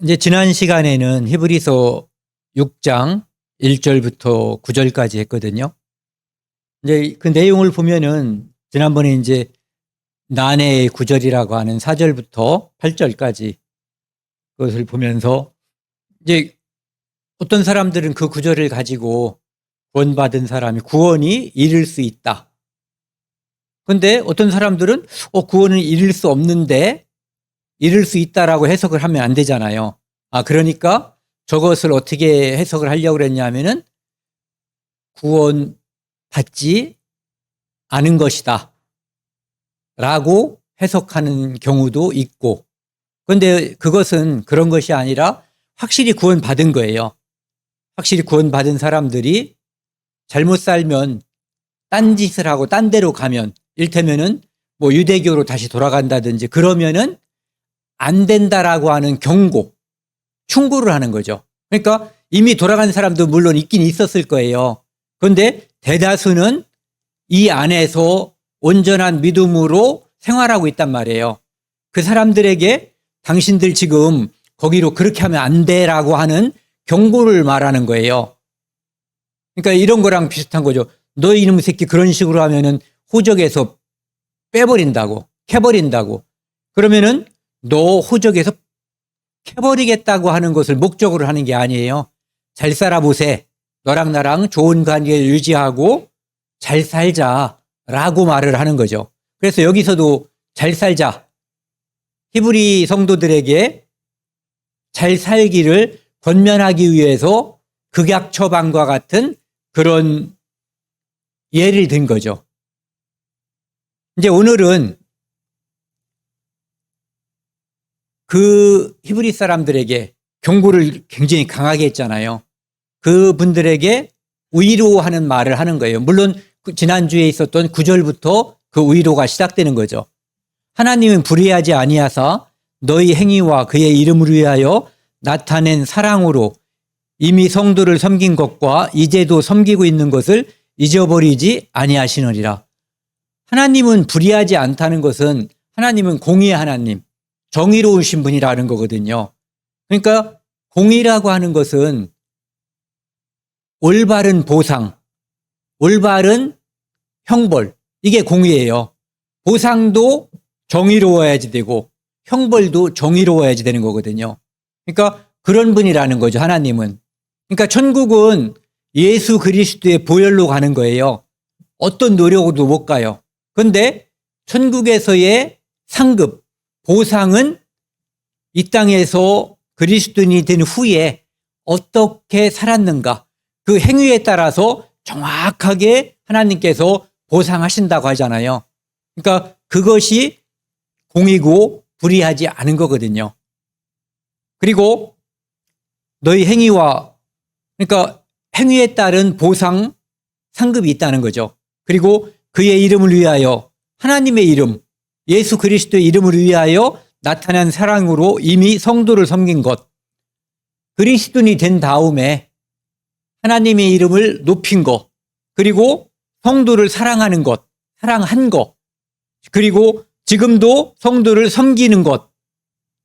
이제 지난 시간에는 히브리서 6장 1절부터 9절까지 했거든요. 이제 그 내용을 보면은 지난번에 이제 난해의 9절이라고 하는 4절부터 8절까지 그것을 보면서 이제 어떤 사람들은 그 9절을 가지고 구원받은 사람이 구원이 이룰 수 있다. 그런데 어떤 사람들은 구원은 이룰 수 없는데 이룰 수 있다라고 해석을 하면 안 되잖아요. 그러니까 저것을 어떻게 해석을 하려고 그랬냐면은 구원받지 않은 것이다 라고 해석하는 경우도 있고, 그런데 그것은 그런 것이 아니라 확실히 구원받은 거예요. 확실히 구원받은 사람들이 잘못 살면 딴 짓을 하고 딴 데로 가면, 일테면은 뭐 유대교로 다시 돌아간다든지 그러면은 안 된다라고 하는 경고, 충고를 하는 거죠. 그러니까 이미 돌아간 사람도 물론 있긴 있었을 거예요. 그런데 대다수는 이 안에서 온전한 믿음으로 생활하고 있단 말이에요. 그 사람들에게 당신들 지금 거기로 그렇게 하면 안 돼라고 하는 경고를 말하는 거예요. 그러니까 이런 거랑 비슷한 거죠. 너 이놈의 새끼 그런 식으로 하면은 호적에서 빼버린다고, 캐버린다고. 그러면은 너 호적에서 캐버리겠다고 하는 것을 목적으로 하는 게 아니에요. 잘 살아보세. 너랑 나랑 좋은 관계를 유지하고 잘 살자라고 말을 하는 거죠. 그래서 여기서도 잘 살자. 히브리 성도들에게 잘 살기를 권면하기 위해서 극약 처방과 같은 그런 예를 든 거죠. 이제 오늘은 그 히브리 사람들에게 경고를 굉장히 강하게 했잖아요. 그분들에게 위로하는 말을 하는 거예요. 물론 지난주에 있었던 9절부터 그 위로가 시작되는 거죠. 하나님은 불의하지 아니하사 너희 행위와 그의 이름을 위하여 나타낸 사랑으로 이미 성도를 섬긴 것과 이제도 섬기고 있는 것을 잊어버리지 아니하시느니라. 하나님은 불의하지 않다는 것은 하나님은 공의의 하나님, 정의로우신 분이라는 거거든요. 그러니까 공의라고 하는 것은 올바른 보상, 올바른 형벌, 이게 공의예요. 보상도 정의로워야지 되고 형벌도 정의로워야지 되는 거거든요. 그러니까 그런 분이라는 거죠, 하나님은. 그러니까 천국은 예수 그리스도의 보혈로 가는 거예요. 어떤 노력으로도 못 가요. 그런데 천국에서의 상급, 보상은 이 땅에서 그리스도인이 된 후에 어떻게 살았는가, 그 행위에 따라서 정확하게 하나님께서 보상하신다고 하잖아요. 그러니까 그것이 공이고 불의하지 않은 거거든요. 그리고 너희 행위와, 그러니까 행위에 따른 보상, 상급이 있다는 거죠. 그리고 그의 이름을 위하여, 하나님의 이름, 예수 그리스도의 이름을 위하여 나타난 사랑으로 이미 성도를 섬긴 것, 그리스도인이 된 다음에 하나님의 이름을 높인 것, 그리고 성도를 사랑하는 것, 사랑한 것, 그리고 지금도 성도를 섬기는 것,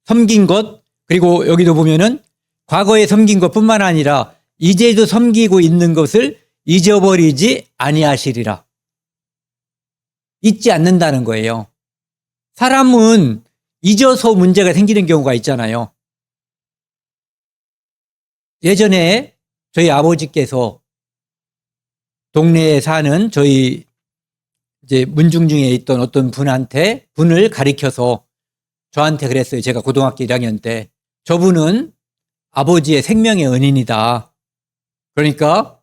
섬긴 것, 그리고 여기도 보면은 과거에 섬긴 것뿐만 아니라 이제도 섬기고 있는 것을 잊어버리지 아니하시리라. 잊지 않는다는 거예요. 사람은 잊어서 문제가 생기는 경우가 있잖아요. 예전에 저희 아버지께서 동네에 사는 저희 이제 문중중에 있던 어떤 분을 가리켜서 저한테 그랬어요. 제가 고등학교 1학년 때. 저분은 아버지의 생명의 은인이다. 그러니까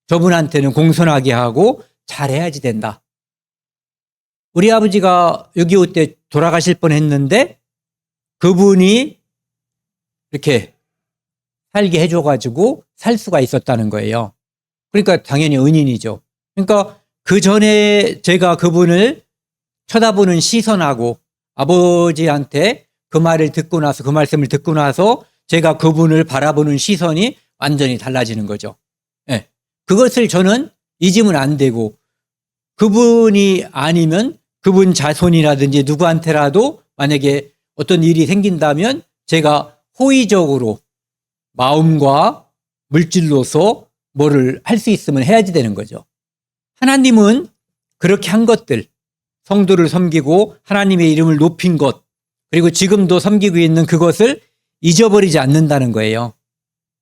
저분한테는 공손하게 하고 잘해야지 된다. 우리 아버지가 6.25 때 돌아가실 뻔했는데 그분이 이렇게 살게 해줘가지고 살 수가 있었다는 거예요. 그러니까 당연히 은인이죠. 그러니까 그 전에 제가 그분을 쳐다보는 시선하고 아버지한테 그 말을 듣고 나서, 그 말씀을 듣고 나서 제가 그분을 바라보는 시선이 완전히 달라지는 거죠. 네. 그것을 저는 잊으면 안 되고, 그분이 아니면 그분 자손이라든지 누구한테라도 만약에 어떤 일이 생긴다면 제가 호의적으로 마음과 물질로서 뭐를 할 수 있으면 해야지 되는 거죠. 하나님은 그렇게 한 것들, 성도를 섬기고 하나님의 이름을 높인 것, 그리고 지금도 섬기고 있는 그것을 잊어버리지 않는다는 거예요.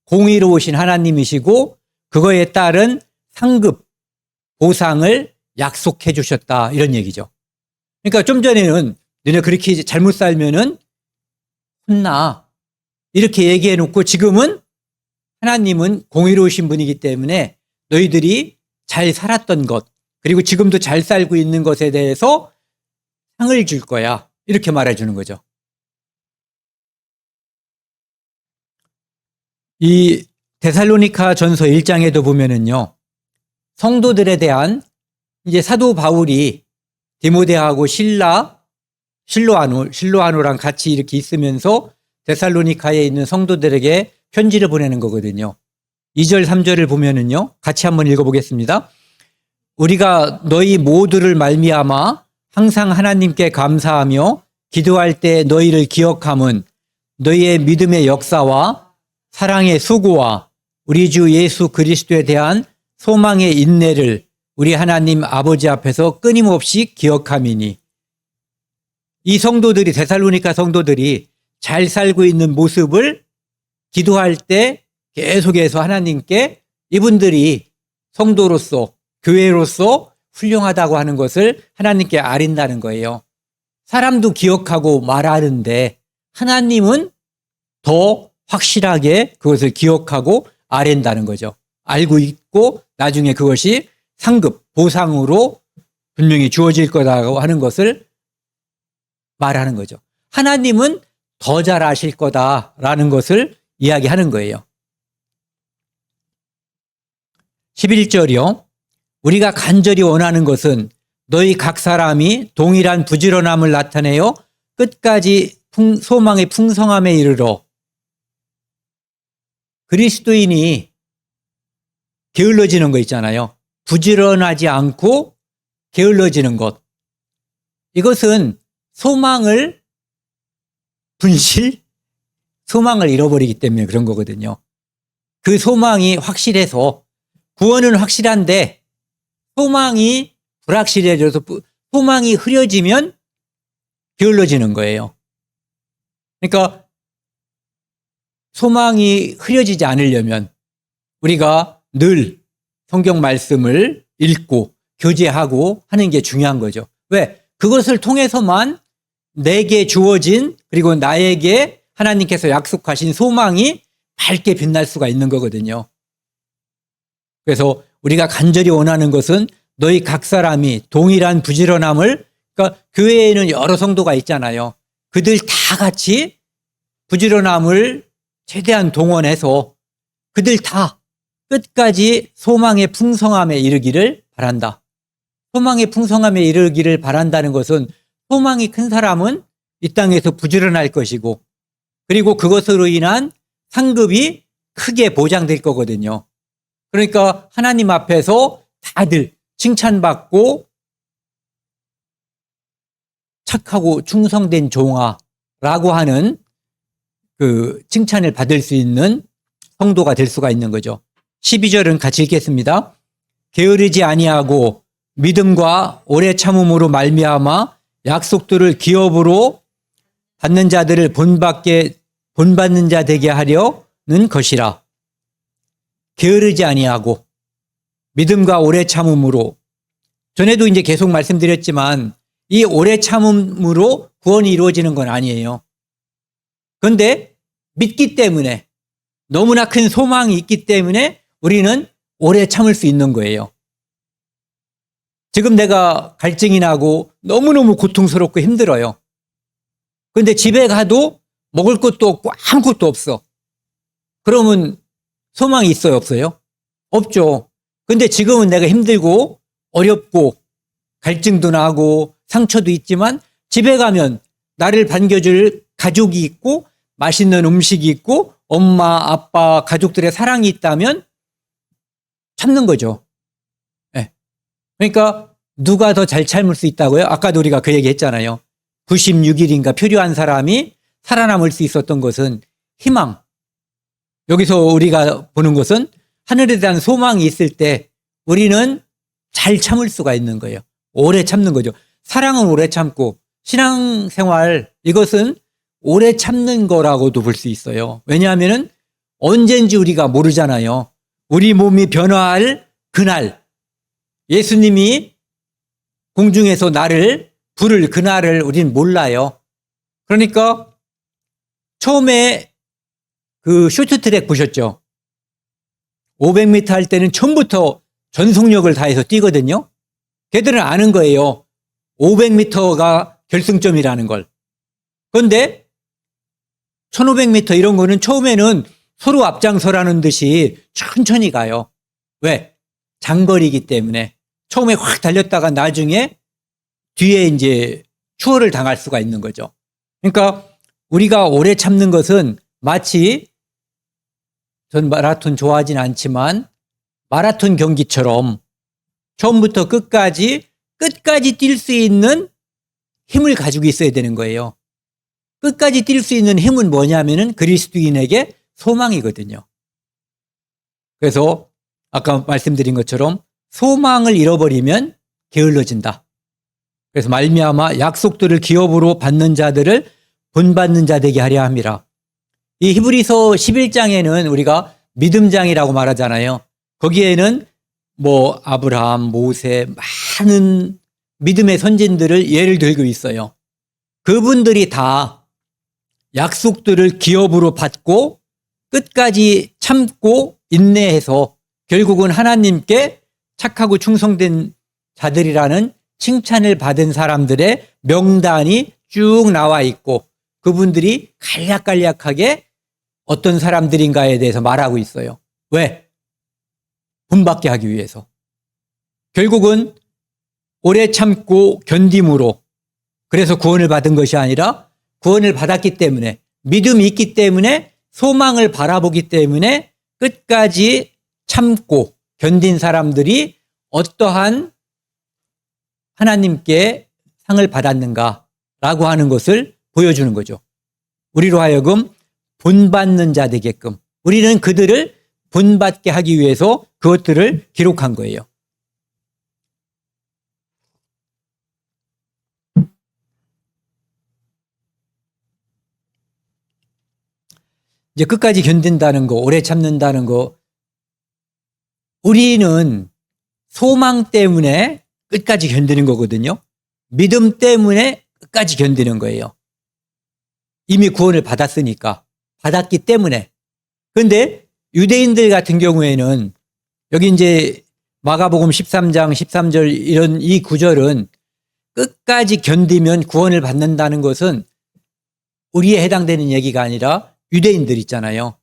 공의로우신 하나님이시고 그거에 따른 상급, 보상을 약속해 주셨다, 이런 얘기죠. 그러니까 좀 전에는 너네 그렇게 잘못 살면은 혼나, 이렇게 얘기해 놓고, 지금은 하나님은 공의로우신 분이기 때문에 너희들이 잘 살았던 것, 그리고 지금도 잘 살고 있는 것에 대해서 상을 줄 거야, 이렇게 말해 주는 거죠. 이 데살로니가 전서 1장에도 보면은요, 성도들에 대한 이제 사도 바울이 디모데하고 실로아노랑 같이 이렇게 있으면서 데살로니가에 있는 성도들에게 편지를 보내는 거거든요. 2절, 3절을 보면은요, 같이 한번 읽어보겠습니다. 우리가 너희 모두를 말미암아 항상 하나님께 감사하며 기도할 때 너희를 기억함은 너희의 믿음의 역사와 사랑의 수고와 우리 주 예수 그리스도에 대한 소망의 인내를 우리 하나님 아버지 앞에서 끊임없이 기억함이니. 이 성도들이, 데살로니가 성도들이 잘 살고 있는 모습을 기도할 때 계속해서 하나님께 이분들이 성도로서, 교회로서 훌륭하다고 하는 것을 하나님께 아린다는 거예요. 사람도 기억하고 말하는데 하나님은 더 확실하게 그것을 기억하고 아랜다는 거죠. 알고 있고 나중에 그것이 상급, 보상으로 분명히 주어질 거다라고 하는 것을 말하는 거죠. 하나님은 더 잘 아실 거다라는 것을 이야기하는 거예요. 11절이요. 우리가 간절히 원하는 것은 너희 각 사람이 동일한 부지런함을 나타내어 끝까지 소망의 풍성함에 이르러. 그리스도인이 게을러지는 거 있잖아요. 부지런하지 않고 게을러지는 것. 이것은 소망을 소망을 잃어버리기 때문에 그런 거거든요. 그 소망이 확실해서, 구원은 확실한데 소망이 불확실해져서, 소망이 흐려지면 게을러지는 거예요. 그러니까 소망이 흐려지지 않으려면 우리가 늘 성경 말씀을 읽고 교제하고 하는 게 중요한 거죠. 왜? 그것을 통해서만 내게 주어진, 그리고 나에게 하나님께서 약속하신 소망이 밝게 빛날 수가 있는 거거든요. 그래서 우리가 간절히 원하는 것은 너희 각 사람이 동일한 부지런함을, 그러니까 교회에는 여러 성도가 있잖아요. 그들 다 같이 부지런함을 최대한 동원해서 그들 다 끝까지 소망의 풍성함에 이르기를 바란다. 소망의 풍성함에 이르기를 바란다는 것은, 소망이 큰 사람은 이 땅에서 부지런할 것이고, 그리고 그것으로 인한 상급이 크게 보장될 거거든요. 그러니까 하나님 앞에서 다들 칭찬받고 착하고 충성된 종아라고 하는 그 칭찬을 받을 수 있는 성도가 될 수가 있는 거죠. 12절은 같이 읽겠습니다. 게으르지 아니하고 믿음과 오래 참음으로 말미암아 약속들을 기업으로 받는 자들을 본받는 자 되게 하려는 것이라. 게으르지 아니하고 믿음과 오래 참음으로, 전에도 이제 계속 말씀드렸지만 이 오래 참음으로 구원이 이루어지는 건 아니에요. 그런데 믿기 때문에, 너무나 큰 소망이 있기 때문에 우리는 오래 참을 수 있는 거예요. 지금 내가 갈증이 나고 너무너무 고통스럽고 힘들어요. 그런데 집에 가도 먹을 것도 없고 아무것도 없어. 그러면 소망이 있어요, 없어요? 없죠. 근데 지금은 내가 힘들고 어렵고 갈증도 나고 상처도 있지만 집에 가면 나를 반겨줄 가족이 있고 맛있는 음식이 있고 엄마, 아빠, 가족들의 사랑이 있다면 참는 거죠. 네. 그러니까 누가 더 잘 참을 수 있다고요? 아까도 우리가 그 얘기 했잖아요. 96일인가 표류한 사람이 살아남을 수 있었던 것은 희망. 여기서 우리가 보는 것은 하늘에 대한 소망이 있을 때 우리는 잘 참을 수가 있는 거예요. 오래 참는 거죠. 사랑은 오래 참고 신앙생활 이것은 오래 참는 거라고도 볼 수 있어요. 왜냐하면은 언젠지 우리가 모르잖아요. 우리 몸이 변화할 그날 예수님이 공중에서 나를 부를 그날을 우리는 몰라요. 그러니까 처음에 그 쇼트트랙 보셨죠? 500m 할 때는 처음부터 전속력을 다해서 뛰거든요. 걔들은 아는 거예요. 500m가 결승점이라는 걸. 그런데 1500m 이런 거는 처음에는 서로 앞장서라는 듯이 천천히 가요. 왜? 장거리이기 때문에. 처음에 확 달렸다가 나중에 뒤에 이제 추월을 당할 수가 있는 거죠. 그러니까 우리가 오래 참는 것은 마치 전 마라톤 좋아하진 않지만 마라톤 경기처럼 처음부터 끝까지 뛸 수 있는 힘을 가지고 있어야 되는 거예요. 끝까지 뛸 수 있는 힘은 뭐냐면은 그리스도인에게 소망이거든요. 그래서 아까 말씀드린 것처럼 소망을 잃어버리면 게을러진다. 그래서 말미암아 약속들을 기업으로 받는 자들을 본받는 자 되게 하려 함이라. 이 히브리서 11장에는 우리가 믿음장이라고 말하잖아요. 거기에는 뭐 아브라함, 모세 많은 믿음의 선진들을 예를 들고 있어요. 그분들이 다 약속들을 기업으로 받고 끝까지 참고 인내해서 결국은 하나님께 착하고 충성된 자들이라는 칭찬을 받은 사람들의 명단이 쭉 나와 있고 그분들이 간략간략하게 어떤 사람들인가에 대해서 말하고 있어요. 왜? 본받게 하기 위해서. 결국은 오래 참고 견딤으로 그래서 구원을 받은 것이 아니라 구원을 받았기 때문에 믿음이 있기 때문에 소망을 바라보기 때문에 끝까지 참고 견딘 사람들이 어떠한 하나님께 상을 받았는가라고 하는 것을 보여주는 거죠. 우리로 하여금 본받는 자 되게끔 우리는 그들을 본받게 하기 위해서 그것들을 기록한 거예요. 이제 끝까지 견딘다는 거, 오래 참는다는 거, 우리는 소망 때문에 끝까지 견디는 거거든요. 믿음 때문에 끝까지 견디는 거예요. 이미 구원을 받았으니까, 받았기 때문에. 그런데 유대인들 같은 경우에는 여기 이제 마가복음 13장 13절 이런 이 구절은 끝까지 견디면 구원을 받는다는 것은 우리에 해당되는 얘기가 아니라 유대인들 있잖아요.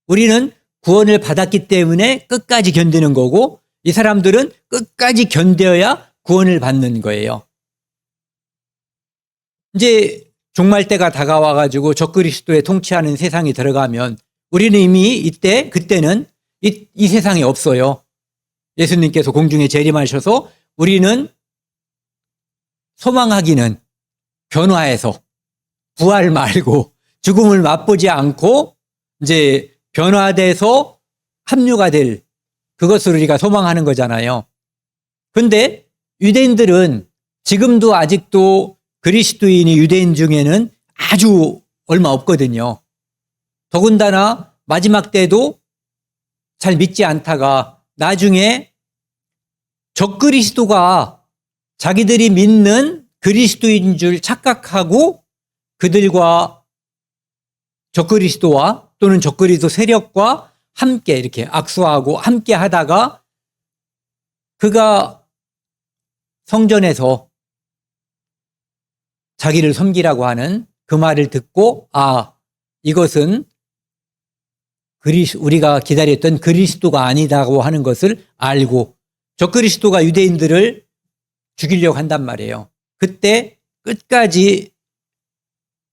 우리는 구원을 받았기 때문에 끝까지 견디는 거고 이 사람들은 끝까지 견뎌야 구원을 받는 거예요. 이제 종말 때가 다가와 가지고 적그리스도의 통치하는 세상이 들어가면 우리는 이미 그때는 이 세상이 없어요. 예수님께서 공중에 재림하셔서 우리는 소망하기는 변화해서 부활 말고 죽음을 맛보지 않고 이제 변화돼서 합류가 될 그것을 우리가 소망하는 거잖아요. 그런데 유대인들은 지금도 아직도 그리스도인이 유대인 중에는 아주 얼마 없거든요. 더군다나 마지막 때도 잘 믿지 않다가 나중에 적그리스도가 자기들이 믿는 그리스도인 줄 착각하고 그들과 적그리스도와 또는 적그리스도 세력과 함께 이렇게 악수하고 함께 하다가 그가 성전에서 자기를 섬기라고 하는 그 말을 듣고 이것은 우리가 기다렸던 그리스도가 아니다고 하는 것을 알고 적그리스도가 유대인들을 죽이려고 한단 말이에요. 그때 끝까지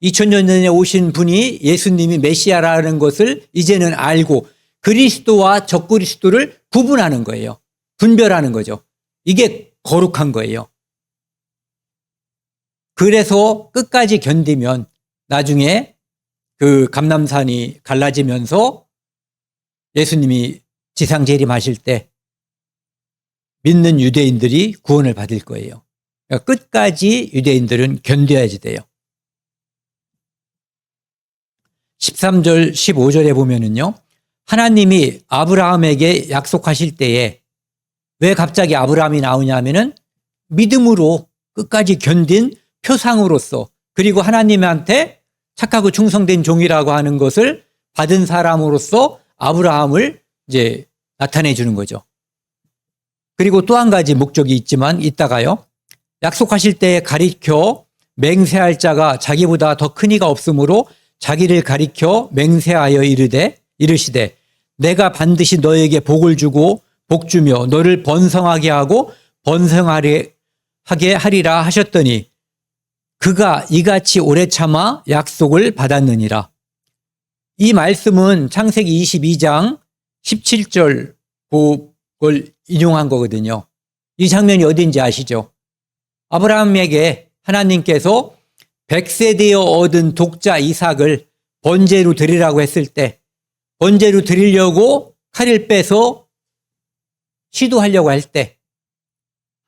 2000년 전에 오신 분이 예수님이 메시아라는 것을 이제는 알고 그리스도와 적그리스도를 구분하는 거예요. 분별하는 거죠. 이게 거룩한 거예요. 그래서 끝까지 견디면 나중에 그 감람산이 갈라지면서 예수님이 지상 재림하실 때 믿는 유대인들이 구원을 받을 거예요. 그러니까 끝까지 유대인들은 견뎌야지 돼요. 13절, 15절에 보면은요, 하나님이 아브라함에게 약속하실 때에 왜 갑자기 아브라함이 나오냐면은 믿음으로 끝까지 견딘 표상으로서, 그리고 하나님한테 착하고 충성된 종이라고 하는 것을 받은 사람으로서 아브라함을 이제 나타내 주는 거죠. 그리고 또 한 가지 목적이 있지만 이따가요. 약속하실 때 가리켜 맹세할 자가 자기보다 더 큰 이가 없으므로 자기를 가리켜 맹세하여 이르시되 내가 반드시 너에게 복을 주고 복 주며 너를 번성하게 하고 번성하게 하리라 하셨더니 그가 이같이 오래 참아 약속을 받았느니라. 이 말씀은 창세기 22장 17절 그걸 인용한 거거든요. 이 장면이 어딘지 아시죠? 아브라함에게 하나님께서 100세 되어 얻은 독자 이삭을 번제로 드리라고 했을 때 번제로 드리려고 칼을 빼서 시도하려고 할 때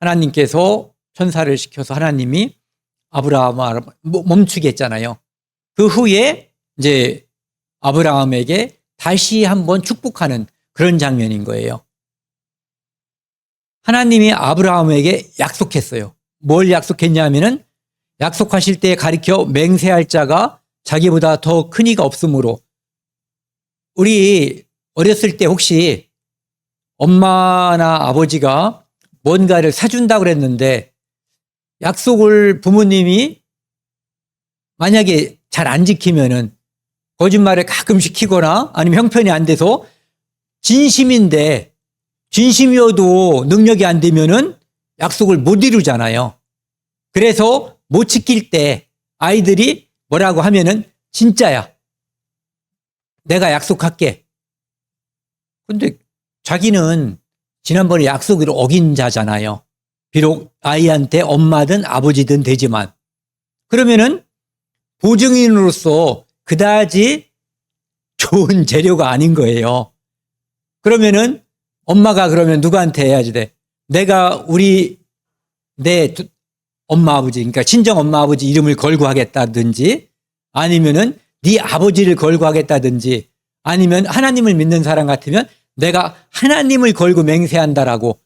하나님께서 천사를 시켜서 하나님이 아브라함을 멈추게 했잖아요. 그 후에 이제 아브라함에게 다시 한번 축복하는 그런 장면인 거예요. 하나님이 아브라함에게 약속했어요. 뭘 약속했냐면은 약속하실 때 가리켜 맹세할 자가 자기보다 더 큰 이가 없으므로. 우리 어렸을 때 혹시 엄마나 아버지가 뭔가를 사준다고 그랬는데 약속을 부모님이 만약에 잘 안 지키면은 거짓말을 가끔 시키거나 아니면 형편이 안 돼서 진심인데 진심이어도 능력이 안 되면은 약속을 못 이루잖아요. 그래서 못 지킬 때 아이들이 뭐라고 하면은 진짜야. 내가 약속할게. 근데 자기는 지난번에 약속을 어긴 자잖아요. 비록 아이한테 엄마든 아버지든 되지만. 그러면은 보증인으로서 그다지 좋은 재료가 아닌 거예요. 그러면은 엄마가 그러면 누구한테 해야지 돼? 내가 내 엄마 아버지, 그러니까 친정 엄마 아버지 이름을 걸고 하겠다든지 아니면은 네 아버지를 걸고 하겠다든지 아니면 하나님을 믿는 사람 같으면 내가 하나님을 걸고 맹세한다라고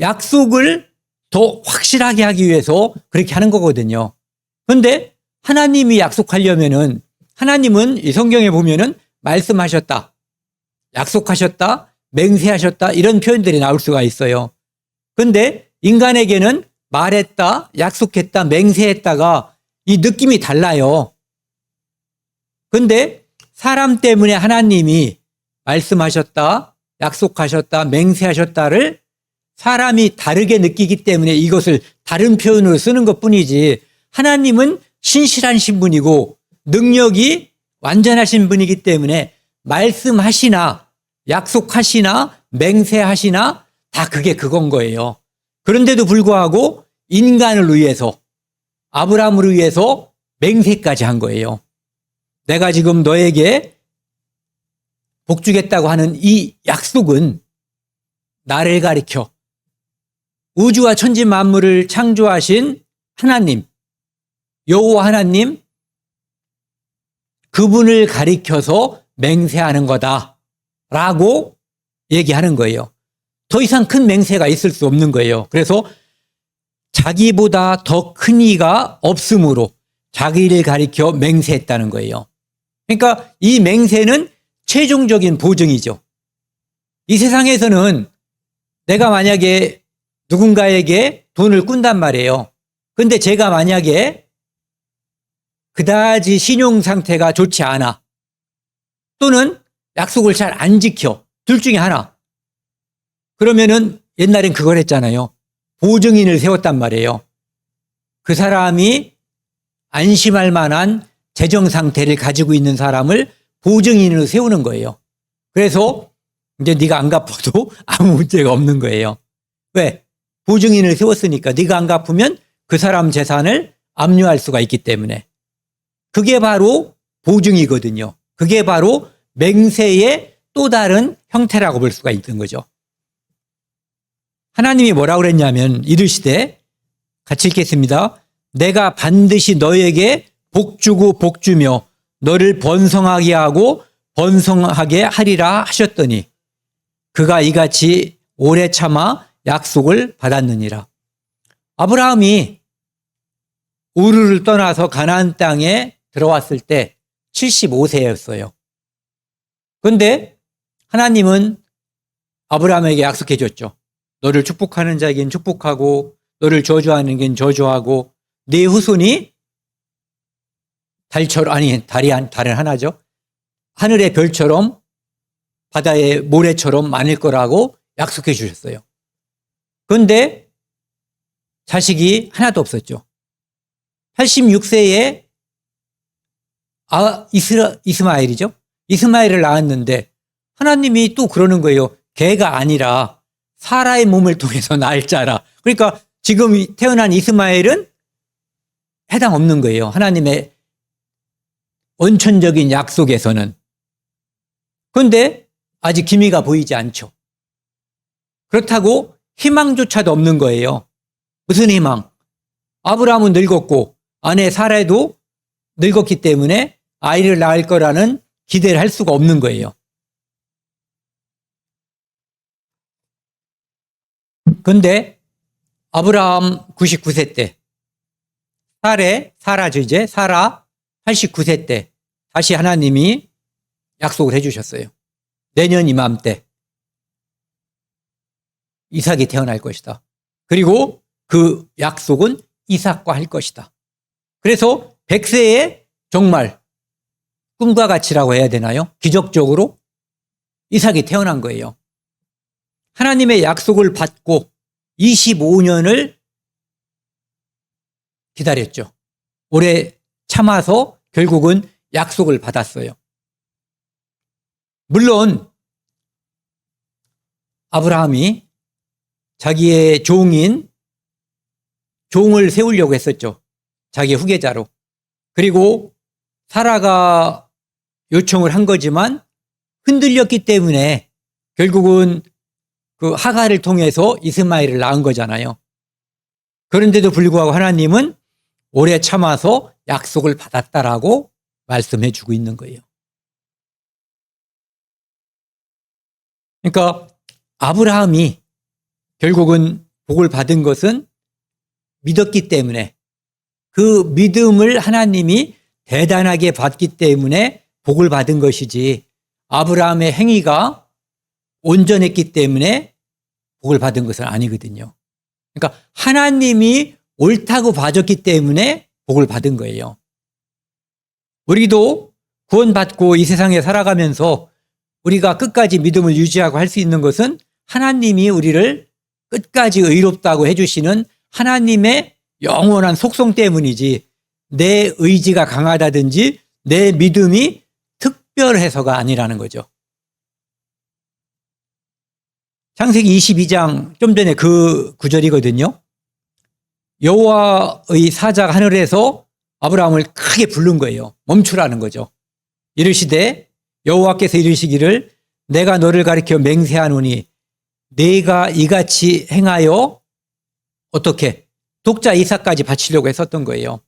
약속을 더 확실하게 하기 위해서 그렇게 하는 거거든요. 그런데 하나님이 약속하려면은 하나님은 이 성경에 보면은 말씀하셨다, 약속하셨다, 맹세하셨다 이런 표현들이 나올 수가 있어요. 그런데 인간에게는 말했다, 약속했다, 맹세했다가 이 느낌이 달라요. 그런데 사람 때문에 하나님이 말씀하셨다, 약속하셨다, 맹세하셨다를 사람이 다르게 느끼기 때문에 이것을 다른 표현으로 쓰는 것뿐이지 하나님은 신실하신 분이고 능력이 완전하신 분이기 때문에 말씀하시나 약속하시나 맹세하시나 다 그게 그건 거예요. 그런데도 불구하고 인간을 위해서 아브라함을 위해서 맹세까지 한 거예요. 내가 지금 너에게 복 주겠다고 하는 이 약속은 나를 가리켜 우주와 천지 만물을 창조하신 하나님, 여호와 하나님, 그분을 가리켜서 맹세하는 거다라고 얘기하는 거예요. 더 이상 큰 맹세가 있을 수 없는 거예요. 그래서 자기보다 더 큰 이가 없으므로 자기를 가리켜 맹세했다는 거예요. 그러니까 이 맹세는 최종적인 보증이죠. 이 세상에서는 내가 만약에 누군가에게 돈을 꾼단 말이에요. 근데 제가 만약에 그다지 신용 상태가 좋지 않아. 또는 약속을 잘 안 지켜. 둘 중에 하나. 그러면은 옛날엔 그걸 했잖아요. 보증인을 세웠단 말이에요. 그 사람이 안심할 만한 재정 상태를 가지고 있는 사람을 보증인으로 세우는 거예요. 그래서 이제 네가 안 갚아도 아무 문제가 없는 거예요. 왜? 보증인을 세웠으니까 네가 안 갚으면 그 사람 재산을 압류할 수가 있기 때문에. 그게 바로 보증이거든요. 그게 바로 맹세의 또 다른 형태라고 볼 수가 있는 거죠. 하나님이 뭐라고 그랬냐면 이르시되, 같이 읽겠습니다. 내가 반드시 너에게 복주고 복주며 너를 번성하게 하고 번성하게 하리라 하셨더니 그가 이같이 오래 참아 약속을 받았느니라. 아브라함이 우르를 떠나서 가나안 땅에 들어왔을 때 75세였어요. 그런데 하나님은 아브라함에게 약속해 줬죠. 너를 축복하는 자에겐 축복하고 너를 저주하는 자에겐 저주하고 네 후손이 달처럼, 아니 달은 하나죠. 하늘의 별처럼 바다의 모래처럼 많을 거라고 약속해 주셨어요. 그런데 자식이 하나도 없었죠. 86세에 이스마엘이죠. 이스마엘을 낳았는데 하나님이 또 그러는 거예요. 걔가 아니라 사라의 몸을 통해서 낳을 자라. 그러니까 지금 태어난 이스마엘은 해당 없는 거예요. 하나님의 원천적인 약속에서는. 그런데 아직 기미가 보이지 않죠. 그렇다고 희망조차도 없는 거예요. 무슨 희망? 아브라함은 늙었고 아내 사라도 늙었기 때문에 아이를 낳을 거라는 기대를 할 수가 없는 거예요. 그런데 아브라함 99세 때, 사라죠 이제, 사라 89세 때 다시 하나님이 약속을 해주셨어요. 내년 이맘때 이삭이 태어날 것이다. 그리고 그 약속은 이삭과 할 것이다. 그래서 100세에 정말 꿈과 같이라고 해야 되나요? 기적적으로 이삭이 태어난 거예요. 하나님의 약속을 받고 25년을 기다렸죠. 오래 참아서 결국은 약속을 받았어요. 물론 아브라함이 자기의 종을 세우려고 했었죠. 자기 후계자로. 그리고 사라가 요청을 한 거지만 흔들렸기 때문에 결국은 그 하갈을 통해서 이스마엘을 낳은 거잖아요. 그런데도 불구하고 하나님은 오래 참아서 약속을 받았다라고 말씀해 주고 있는 거예요. 그러니까 아브라함이 결국은 복을 받은 것은 믿었기 때문에, 그 믿음을 하나님이 대단하게 받기 때문에 복을 받은 것이지, 아브라함의 행위가 온전했기 때문에 복을 받은 것은 아니거든요. 그러니까 하나님이 옳다고 봐줬기 때문에 복을 받은 거예요. 우리도 구원받고 이 세상에 살아가면서 우리가 끝까지 믿음을 유지하고 할 수 있는 것은 하나님이 우리를 끝까지 의롭다고 해주시는 하나님의 영원한 속성 때문이지, 내 의지가 강하다든지 내 믿음이 특별해서가 아니라는 거죠. 창세기 22장 좀 전에 그 구절이거든요. 여호와의 사자가 하늘에서 아브라함을 크게 부른 거예요. 멈추라는 거죠. 이르시되 여호와께서 이르시기를 내가 너를 가리켜 맹세하노니 내가 이같이 행하여 어떻게 독자 이삭까지 바치려고 했었던 거예요.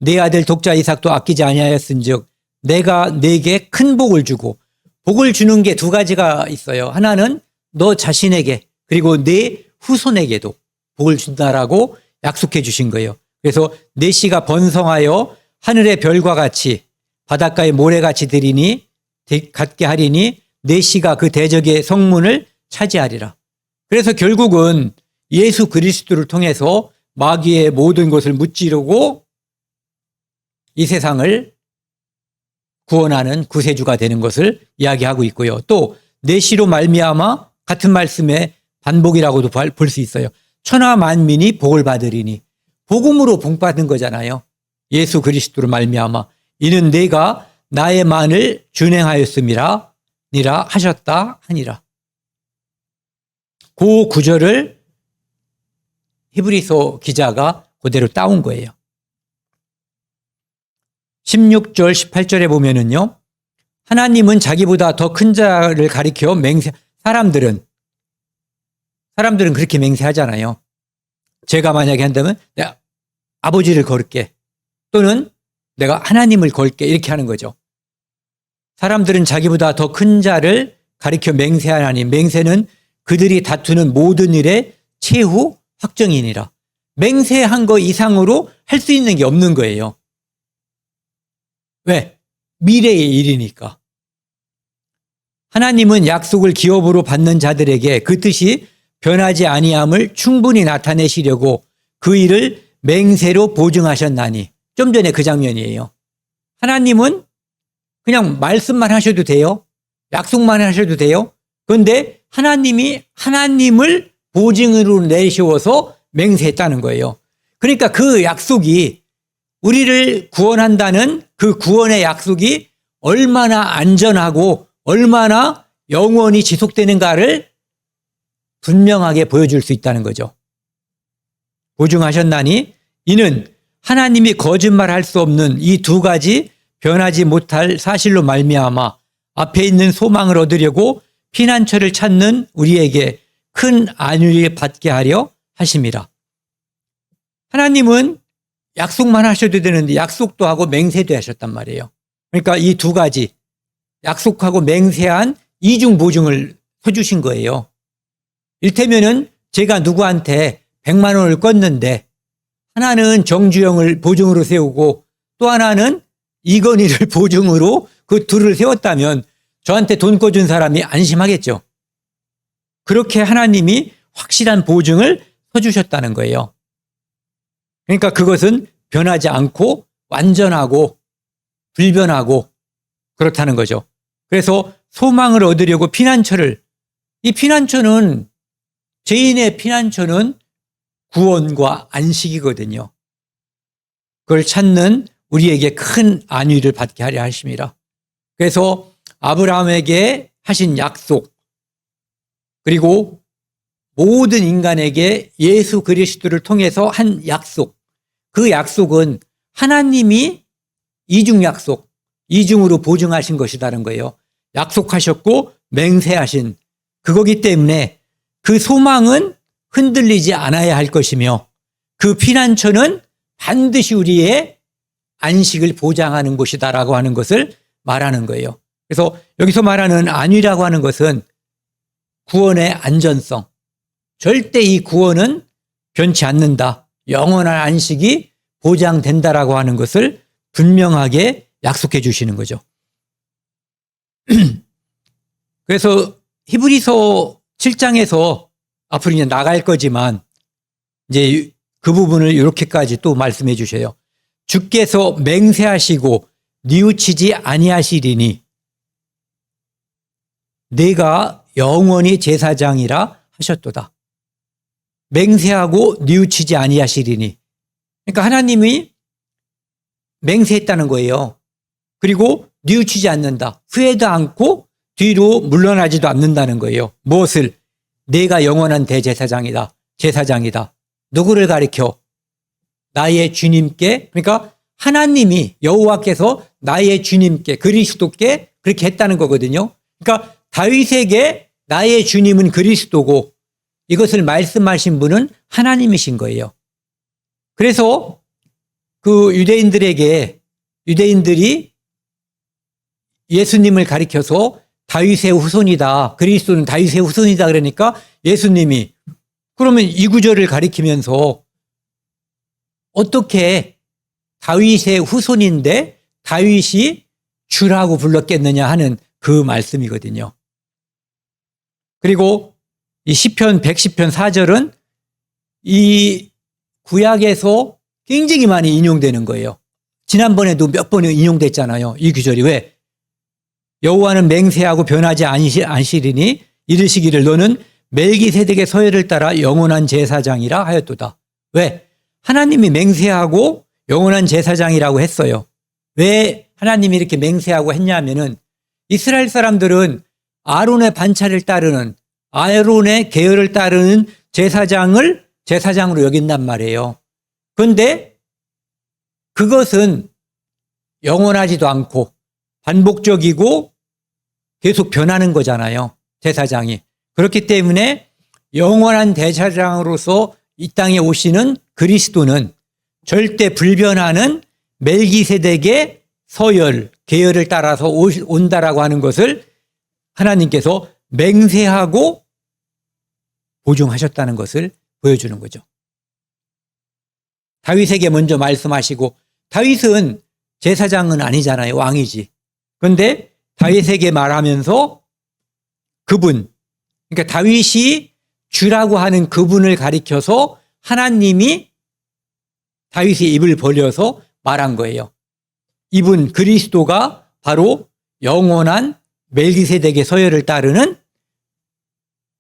내 아들 독자 이삭도 아끼지 아니하였은즉 내가 네게 큰 복을 주고, 복을 주는 게 두 가지가 있어요. 하나는 너 자신에게 그리고 네 후손에게도 복을 준다라고 약속해 주신 거예요. 그래서 네 씨가 번성하여 하늘의 별과 같이 바닷가의 모래같이 되리니 갖게 하리니 네 씨가 그 대적의 성문을 차지하리라. 그래서 결국은 예수 그리스도를 통해서 마귀의 모든 것을 무찌르고 이 세상을 구원하는 구세주가 되는 것을 이야기하고 있고요. 또 네 씨로 말미암아 같은 말씀의 반복이라고도 볼 수 있어요. 천하 만민이 복을 받으리니, 복음으로 복 받은 거잖아요. 예수 그리스도로 말미암아 이는 내가 나의 만을 준행하였음이라 니라 하셨다 하니라. 그 구절을 히브리서 기자가 그대로 따온 거예요. 16절, 18절에 보면은요. 하나님은 자기보다 더 큰 자를 가리켜 사람들은 그렇게 맹세하잖아요. 제가 만약에 한다면 내가 아버지를 걸게 또는 내가 하나님을 걸게 이렇게 하는 거죠. 사람들은 자기보다 더 큰 자를 가리켜 맹세하나니 맹세는 그들이 다투는 모든 일의 최후 확정이니라. 맹세한 거 이상으로 할 수 있는 게 없는 거예요. 왜? 미래의 일이니까. 하나님은 약속을 기업으로 받는 자들에게 그 뜻이 변하지 아니함을 충분히 나타내시려고 그 일을 맹세로 보증하셨나니. 좀 전에 그 장면이에요. 하나님은 그냥 말씀만 하셔도 돼요. 약속만 하셔도 돼요. 그런데 하나님이 하나님을 보증으로 내세워서 맹세했다는 거예요. 그러니까 그 약속이 우리를 구원한다는 그 구원의 약속이 얼마나 안전하고 얼마나 영원히 지속되는가를 분명하게 보여줄 수 있다는 거죠. 보증하셨나니 이는 하나님이 거짓말할 수 없는 이 두 가지 변하지 못할 사실로 말미암아 앞에 있는 소망을 얻으려고 피난처를 찾는 우리에게 큰 안위를 받게 하려 하심이라. 하나님은 약속만 하셔도 되는데 약속도 하고 맹세도 하셨단 말이에요. 그러니까 이 두 가지 약속하고 맹세한 이중 보증을 해주신 거예요. 일테면은 제가 누구한테 100만 원을 껐는데 하나는 정주영을 보증으로 세우고 또 하나는 이건희를 보증으로 그 둘을 세웠다면 저한테 돈 꿔준 사람이 안심하겠죠. 그렇게 하나님이 확실한 보증을 서주셨다는 거예요. 그러니까 그것은 변하지 않고 완전하고 불변하고 그렇다는 거죠. 그래서 소망을 얻으려고 이 피난처는 죄인의 피난처는 구원과 안식이거든요. 그걸 찾는 우리에게 큰 안위를 받게 하려 하심이라. 그래서 아브라함에게 하신 약속 그리고 모든 인간에게 예수 그리스도를 통해서 한 약속, 그 약속은 하나님이 이중으로 보증하신 것이라는 거예요. 약속하셨고 맹세하신 그거기 때문에 그 소망은 흔들리지 않아야 할 것이며 그 피난처는 반드시 우리의 안식을 보장하는 곳이다라고 하는 것을 말하는 거예요. 그래서 여기서 말하는 안위라고 하는 것은 구원의 안전성. 절대 이 구원은 변치 않는다. 영원한 안식이 보장된다라고 하는 것을 분명하게 약속해 주시는 거죠. 그래서 히브리서 7장에서 앞으로 이제 나갈 거지만 이제 그 부분을 이렇게까지 또 말씀해 주셔요. 주께서 맹세하시고 뉘우치지 아니하시리니 내가 영원히 제사장이라 하셨도다. 맹세하고 뉘우치지 아니하시리니. 그러니까 하나님이 맹세했다는 거예요. 그리고 뉘우치지 않는다. 후회도 않고 뒤로 물러나지도 않는다는 거예요. 무엇을? 내가 영원한 대제사장이다. 제사장이다. 누구를 가리켜? 나의 주님께, 그러니까 하나님이 여호와께서 나의 주님께 그리스도께 그렇게 했다는 거거든요. 그러니까 다윗에게 나의 주님은 그리스도고 이것을 말씀하신 분은 하나님이신 거예요. 그래서 그 유대인들이 예수님을 가리켜서 다윗의 후손이다. 그리스도는 다윗의 후손이다. 그러니까 예수님이 그러면 이 구절을 가리키면서 어떻게 다윗의 후손인데 다윗이 주라고 불렀겠느냐 하는 그 말씀이거든요. 그리고 이 시편 110편 4절은 이 구약에서 굉장히 많이 인용되는 거예요. 지난번에도 몇 번 인용됐잖아요. 이 구절이 왜? 여호와는 맹세하고 변하지 않으시리니 이르시기를 너는 멜기세덱의 서열을 따라 영원한 제사장이라 하였도다. 왜? 하나님이 맹세하고 영원한 제사장이라고 했어요. 왜 하나님이 이렇게 맹세하고 했냐면은 이스라엘 사람들은 아론의 반차를 따르는 아론의 계열을 따르는 제사장을 제사장으로 여긴단 말이에요. 그런데 그것은 영원하지도 않고 반복적이고 계속 변하는 거잖아요. 제사장이. 그렇기 때문에 영원한 대제사장으로서 이 땅에 오시는 그리스도는 절대 불변하는 멜기세덱의 서열, 계열을 따라서 온다라고 하는 것을 하나님께서 맹세하고 보증하셨다는 것을 보여주는 거죠. 다윗에게 먼저 말씀하시고, 다윗은 제사장은 아니잖아요. 왕이지. 그런데 다윗에게 말하면서 그분, 그러니까 다윗이 주라고 하는 그분을 가리켜서 하나님이 다윗의 입을 벌려서 말한 거예요. 이분 그리스도가 바로 영원한 멜기세덱의 서열을 따르는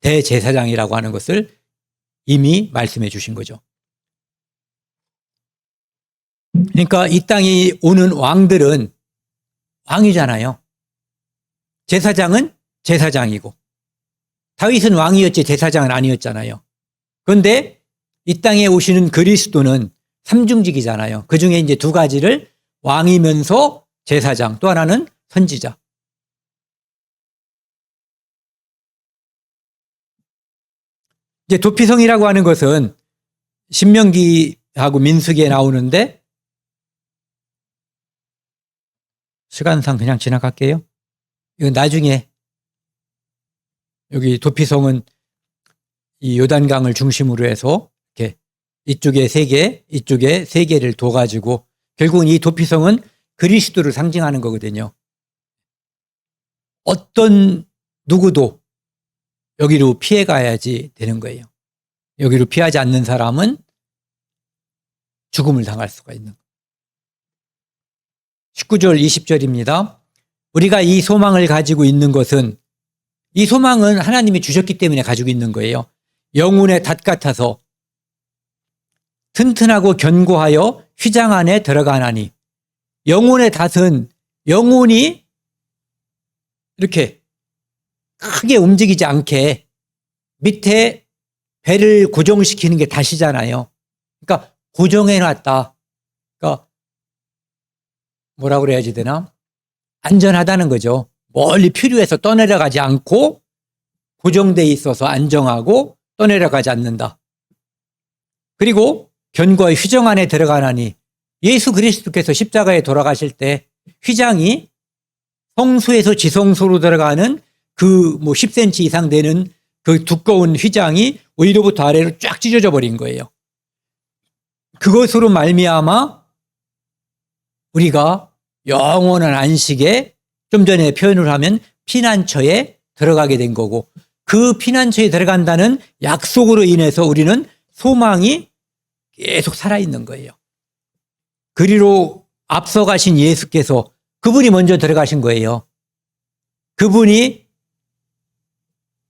대제사장이라고 하는 것을 이미 말씀해 주신 거죠. 그러니까 이 땅에 오는 왕들은 왕이잖아요. 제사장은 제사장이고, 다윗은 왕이었지 제사장은 아니었잖아요. 그런데 이 땅에 오시는 그리스도는 삼중직이잖아요. 그 중에 이제 두 가지를 왕이면서 제사장, 또 하나는 선지자. 이제 도피성이라고 하는 것은 신명기하고 민수기에 나오는데, 시간상 그냥 지나갈게요. 이건 나중에, 여기 도피성은 이 요단강을 중심으로 해서 이렇게 이쪽에 3개, 이쪽에 3개를 둬가지고 결국은 이 도피성은 그리스도를 상징하는 거거든요. 어떤 누구도 여기로 피해 가야지 되는 거예요. 여기로 피하지 않는 사람은 죽음을 당할 수가 있는 거예요. 19절 20절입니다. 우리가 이 소망을 가지고 있는 것은, 이 소망은 하나님이 주셨기 때문에 가지고 있는 거예요. 영혼의 닷 같아서 튼튼하고 견고하여 휘장 안에 들어가나니, 영혼의 닷은 영혼이 이렇게 크게 움직이지 않게 밑에 배를 고정시키는 게 닷이잖아요. 그러니까 고정해 놨다. 그러니까 뭐라고 그래야지 되나? 안전하다는 거죠. 멀리 표류해서 떠내려가지 않고 고정돼 있어서 안정하고 떠내려가지 않는다. 그리고 견고의 휘장 안에 들어가나니, 예수 그리스도께서 십자가에 돌아가실 때 휘장이 성소에서 지성소로 들어가는 그 10cm 이상 되는 그 두꺼운 휘장이 위로부터 아래로 쫙 찢어져 버린 거예요. 그것으로 말미암아 우리가 영원한 안식에, 좀 전에 표현을 하면 피난처에 들어가게 된 거고, 그 피난처에 들어간다는 약속으로 인해서 우리는 소망이 계속 살아있는 거예요. 그리로 앞서가신 예수께서, 그분이 먼저 들어가신 거예요. 그분이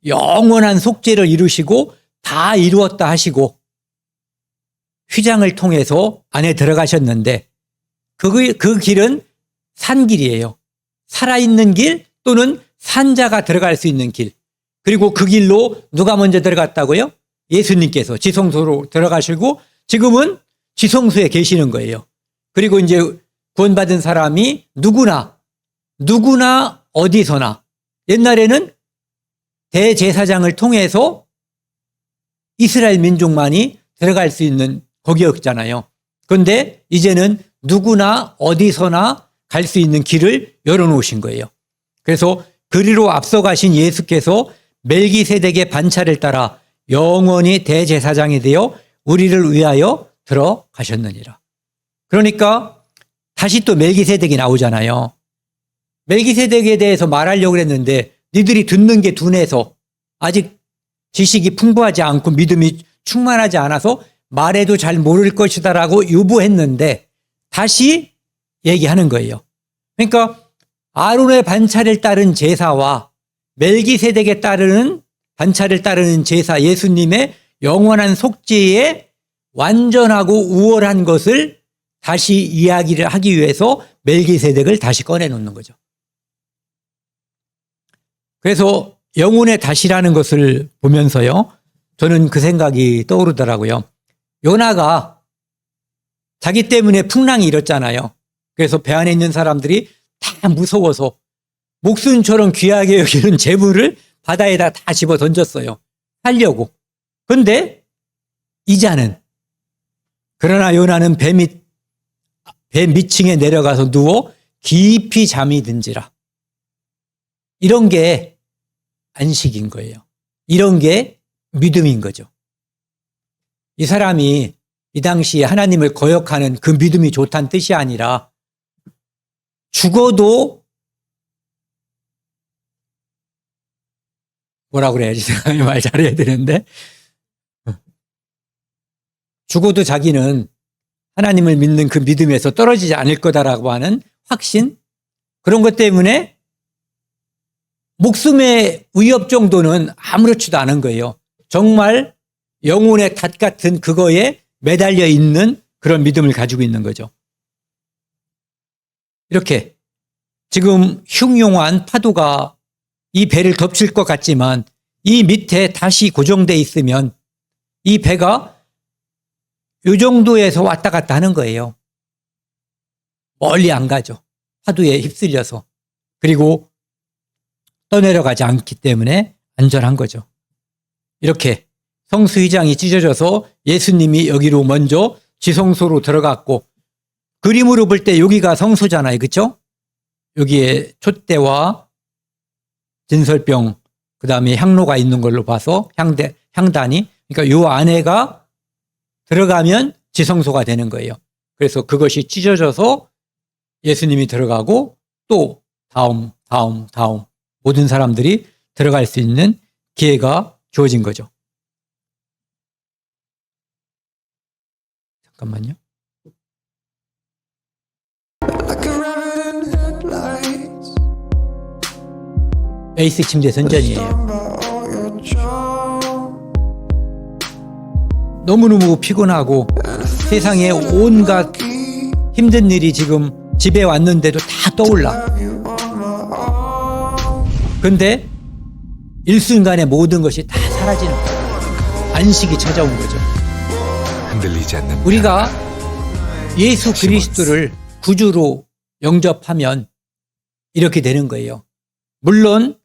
영원한 속죄를 이루시고 다 이루었다 하시고 휘장을 통해서 안에 들어가셨는데, 그 길은 산길이에요. 살아있는 길 또는 산자가 들어갈 수 있는 길. 그리고 그 길로 누가 먼저 들어갔다고요? 예수님께서 지성소로 들어가시고 지금은 지성소에 계시는 거예요. 그리고 이제 구원받은 사람이 누구나 어디서나, 옛날에는 대제사장을 통해서 이스라엘 민족만이 들어갈 수 있는 거기였잖아요. 그런데 이제는 누구나 어디서나 갈 수 있는 길을 열어놓으신 거예요. 그래서 그리로 앞서가신 예수께서 멜기세덱의 반차를 따라 영원히 대제사장이 되어 우리를 위하여 들어가셨느니라. 그러니까 다시 또 멜기세덱이 나오잖아요. 멜기세덱에 대해서 말하려고 했는데 니들이 듣는 게 둔해서, 아직 지식이 풍부하지 않고 믿음이 충만하지 않아서 말해도 잘 모를 것이다라고 유보했는데 다시 얘기하는 거예요. 그러니까 아론의 반차를 따른 제사와 멜기세덱에 따르는 반차를 따르는 제사, 예수님의 영원한 속죄에 완전하고 우월한 것을 다시 이야기를 하기 위해서 멜기세덱을 다시 꺼내놓는 거죠. 그래서 영혼의 닷이라는 것을 보면서요, 저는 그 생각이 떠오르더라고요. 요나가 자기 때문에 풍랑이 일었잖아요. 그래서 배 안에 있는 사람들이 다 무서워서 목숨처럼 귀하게 여기는 재물을 바다에다 다 집어 던졌어요. 살려고. 그런데 이자는, 그러나 요나는 배 밑층에 내려가서 누워 깊이 잠이 든지라. 이런 게 안식인 거예요. 이런 게 믿음인 거죠. 이 사람이 이 당시에 하나님을 거역하는 그 믿음이 좋다는 뜻이 아니라 죽어도 뭐라 그래야지 말 잘해야 되는데 죽어도 자기는 하나님을 믿는 그 믿음에서 떨어지지 않을 거다라고 하는 확신, 그런 것 때문에 목숨의 위협 정도는 아무렇지도 않은 거예요. 정말 영혼의 닷 같은 그거에 매달려 있는 그런 믿음을 가지고 있는 거죠. 이렇게 지금 흉흉한 파도가 이 배를 덮칠 것 같지만 이 밑에 다시 고정돼 있으면 이 배가 이 정도에서 왔다 갔다 하는 거예요. 멀리 안 가죠. 파도에 휩쓸려서. 그리고 떠내려가지 않기 때문에 안전한 거죠. 이렇게 성수휘장이 찢어져서 예수님이 여기로 먼저 지성소로 들어갔고, 그림으로 볼 때 여기가 성소잖아요. 그렇죠? 여기에 촛대와 진설병, 그 다음에 향로가 있는 걸로 봐서 향단이, 그러니까 요 안에가 들어가면 지성소가 되는 거예요. 그래서 그것이 찢어져서 예수님이 들어가고 또 다음 모든 사람들이 들어갈 수 있는 기회가 주어진 거죠. 잠깐만요. 에이스 침대 선전이에요. 너무너무 피곤하고 세상에 온갖 힘든 일이 지금 집에 왔는데도 다 떠올라. 그런데 일순간에 모든 것이 다 사라지는 거예요. 안식이 찾아온 거죠. 우리가 예수 그리스도를 구주로 영접하면 이렇게 되는 거예요. 물론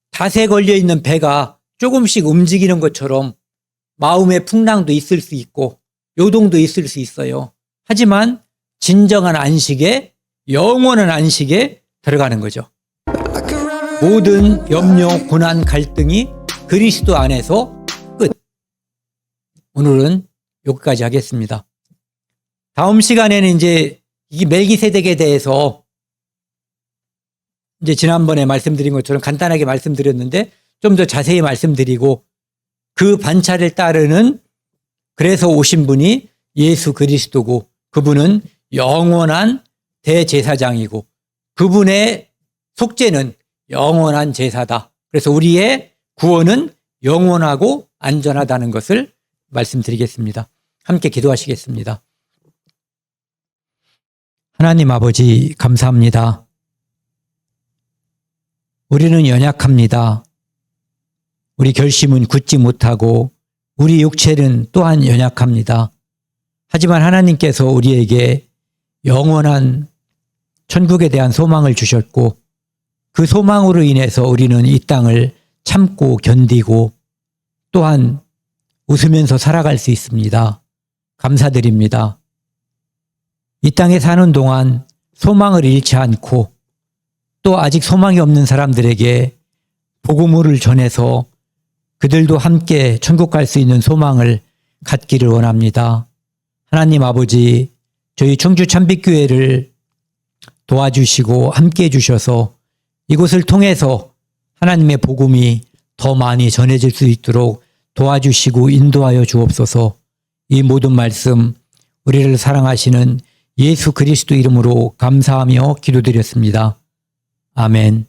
닷에 걸려있는 배가 조금씩 움직이는 것처럼 마음의 풍랑도 있을 수 있고 요동도 있을 수 있어요. 하지만 진정한 안식에, 영원한 안식에 들어가는 거죠. 모든 염려, 고난, 갈등이 그리스도 안에서 끝. 오늘은 여기까지 하겠습니다. 다음 시간에는 이제 이 멜기세덱에 대해서 이제 지난번에 말씀드린 것처럼 간단하게 말씀드렸는데 좀 더 자세히 말씀드리고, 그 반차를 따르는, 그래서 오신 분이 예수 그리스도고 그분은 영원한 대제사장이고 그분의 속죄는 영원한 제사다. 그래서 우리의 구원은 영원하고 안전하다는 것을 말씀드리겠습니다. 함께 기도하시겠습니다. 하나님 아버지, 감사합니다. 우리는 연약합니다. 우리 결심은 굳지 못하고 우리 육체는 또한 연약합니다. 하지만 하나님께서 우리에게 영원한 천국에 대한 소망을 주셨고 그 소망으로 인해서 우리는 이 땅을 참고 견디고 또한 웃으면서 살아갈 수 있습니다. 감사드립니다. 이 땅에 사는 동안 소망을 잃지 않고 또 아직 소망이 없는 사람들에게 복음을 전해서 그들도 함께 천국 갈 수 있는 소망을 갖기를 원합니다. 하나님 아버지, 저희 청주 참빛교회를 도와주시고 함께 해주셔서 이곳을 통해서 하나님의 복음이 더 많이 전해질 수 있도록 도와주시고 인도하여 주옵소서. 이 모든 말씀 우리를 사랑하시는 예수 그리스도 이름으로 감사하며 기도드렸습니다. 아멘.